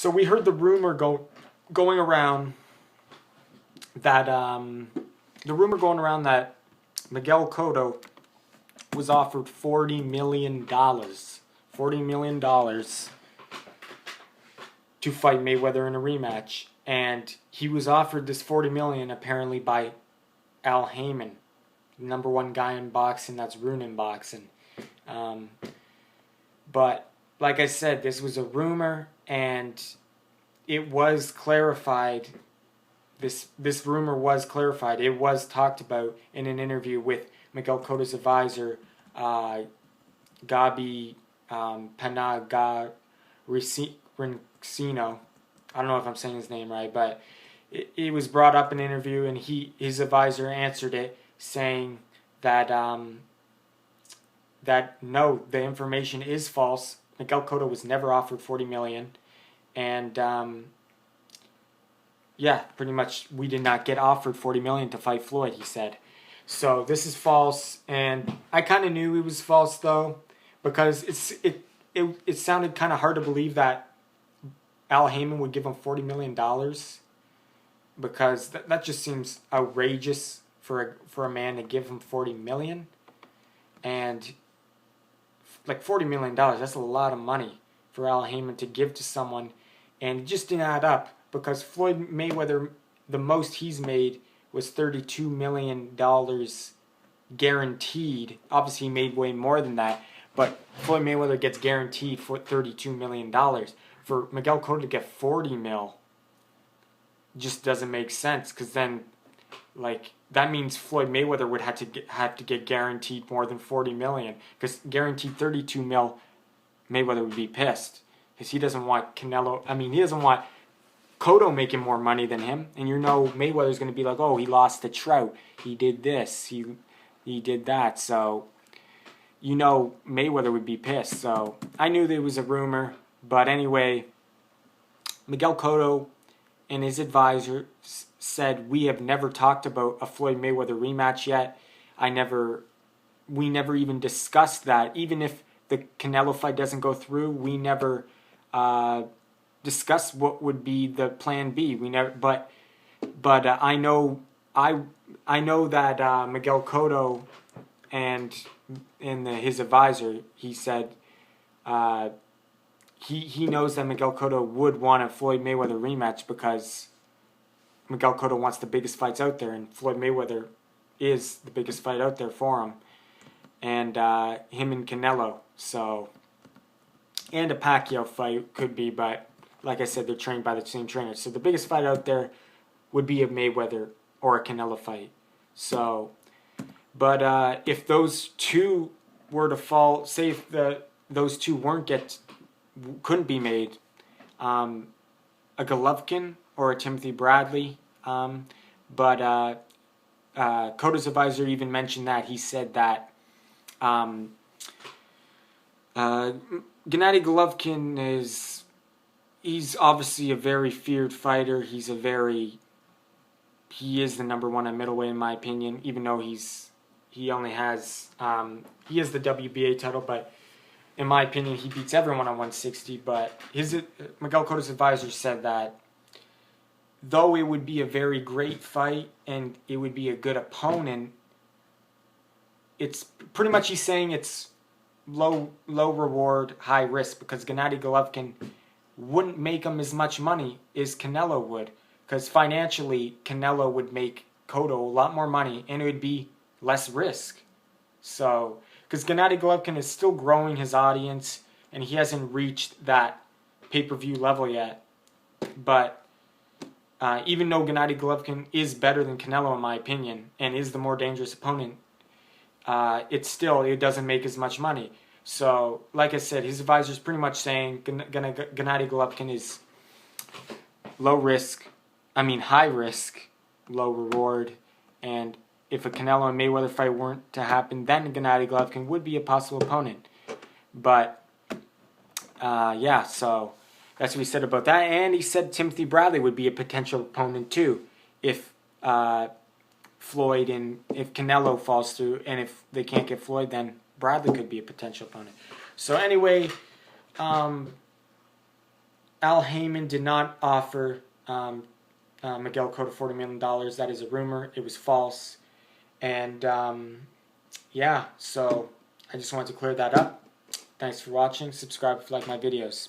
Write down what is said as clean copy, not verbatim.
So we heard the rumor going around that Miguel Cotto was offered $40 million. $40 million to fight Mayweather in a rematch. And he was offered this $40 million apparently by Al Heyman, number one guy in boxing that's ruining boxing. But like I said, this was a rumor, and it was clarified. This rumor was clarified. It was talked about in an interview with Miguel Cotto's advisor, Gabi Panagarincino. I don't know if I'm saying his name right, but it was brought up in an interview, and his advisor answered it, saying that no, the information is false. Miguel Cotto was never offered $40 million, and pretty much we did not get offered $40 million to fight Floyd, he said. So this is false, and I kind of knew it was false though, because it sounded kind of hard to believe that Al Heyman would give him $40 million, because that just seems outrageous for a man to give him $40 million. And like $40 million, that's a lot of money for Al Heyman to give to someone, and it just didn't add up, because Floyd Mayweather, the most he's made was $32 million guaranteed. Obviously, he made way more than that, but Floyd Mayweather gets guaranteed for $32 million. For Miguel Cotto to get $40 mil just doesn't make sense, because then, like, that means Floyd Mayweather would have to get guaranteed more than $40 million, because guaranteed $32 mil, Mayweather would be pissed, because he doesn't want Canelo. I mean, he doesn't want Cotto making more money than him, and Mayweather's going to be like, oh, he lost to Trout, he did this, he did that, so Mayweather would be pissed. So I knew there was a rumor, but anyway, Miguel Cotto and his advisor said, we have never talked about a Floyd Mayweather rematch yet. We never even discussed that. Even if the Canelo fight doesn't go through, we never discussed what would be the plan B. We never, but I know that Miguel Cotto and his advisor, he said, he knows that Miguel Cotto would want a Floyd Mayweather rematch, because Miguel Cotto wants the biggest fights out there, and Floyd Mayweather is the biggest fight out there for him, and him and Canelo. So, and a Pacquiao fight could be, but like I said, they're trained by the same trainer. So the biggest fight out there would be a Mayweather or a Canelo fight. So, but if those two were to fall, say if those two couldn't be made, a Golovkin or a Timothy Bradley, but Cotto's advisor even mentioned that. He said that Gennady Golovkin he's obviously a very feared fighter. He is the number one at middleweight in my opinion, even though he has the WBA title, but in my opinion, he beats everyone on 160. But Miguel Cotto's advisor said that though it would be a very great fight and it would be a good opponent, it's pretty much, he's saying it's low reward, high risk, because Gennady Golovkin wouldn't make him as much money as Canelo would, because financially Canelo would make Cotto a lot more money, and it would be less risk. So, because Gennady Golovkin is still growing his audience, and he hasn't reached that pay-per-view level yet. But even though Gennady Golovkin is better than Canelo in my opinion, and is the more dangerous opponent, it doesn't make as much money. So, like I said, his advisor is pretty much saying Gennady Golovkin is high risk, low reward, and if a Canelo and Mayweather fight weren't to happen, then Gennady Golovkin would be a possible opponent. But, so that's what he said about that. And he said Timothy Bradley would be a potential opponent too, if Floyd and if Canelo falls through, and if they can't get Floyd, then Bradley could be a potential opponent. So anyway, Al Heyman did not offer Miguel Cotto $40 million. That is a rumor. It was false. And yeah, so I just wanted to clear that up. Thanks for watching. Subscribe if you like my videos.